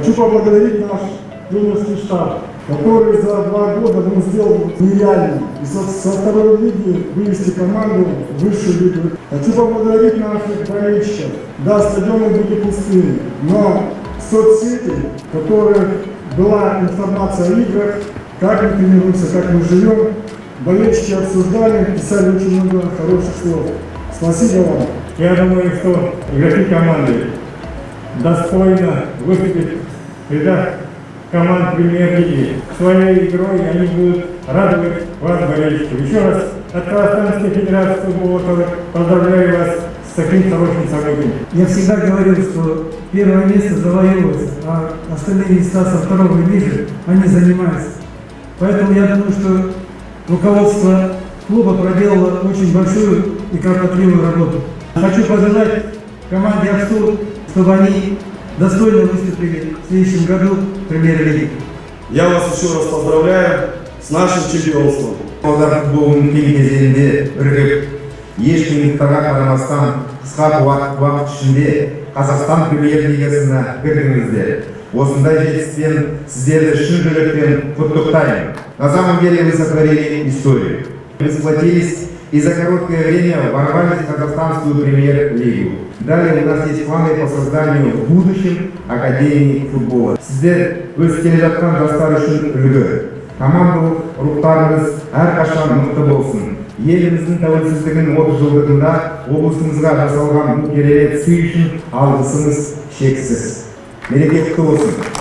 Хочу поблагодарить наш тренерский штаб, который за 2 года сделал нереально. И со второй лиги вывести команду в высшую лигу. Хочу поблагодарить наших болельщиков. Да, стадионы были пустыми, но соцсети, в которых была информация о играх, как мы тренируемся, как мы живем, болельщики обсуждали, писали очень много хороших слов. Спасибо вам. Я думаю, что игроки команды достойно выступят в рядах команд премьер-лиги. Своей игрой они будут радовать вас, болельщиков. Еще раз от Казахстанской Федерации футбола поздравляю вас с таким хорошим событием. Я всегда говорил, что первое место завоевывается, а остальные места со второго и ниже, они занимаются. Поэтому я думаю, что руководство клуба проделало очень большую и кропотливую работу. Хочу пожелать команде «Аксу», чтобы они достойно выступили в следующем году в премьер-лиге. Я вас еще раз поздравляю с нашим чемпионством. Футболдың кең кезеңінде бірігіп, еш қиындықтарға қарамастан қысқа уақыт ішінде Қазақстан премьер-лигасына кірдіңіздер. Осындай жетістіктен сіздерді шын жүректен құттықтаймын. На самом деле вы сотворили историю. Вы сплотились и за короткое время ворвались в казахстанскую премьер-лигу. Далее у нас есть планы по созданию в будущем Академии футбола. Сіздер өз келе жатқан жастар үшін үлгі. Командалық рухтарыңыз әрқашан мықты болсын. Еліміздің тәуелсіздігінің 30 жылдығында облысымызға жасалған бұл керемет сый үшін алғысымыз шексіз. Мереке құтты болсын.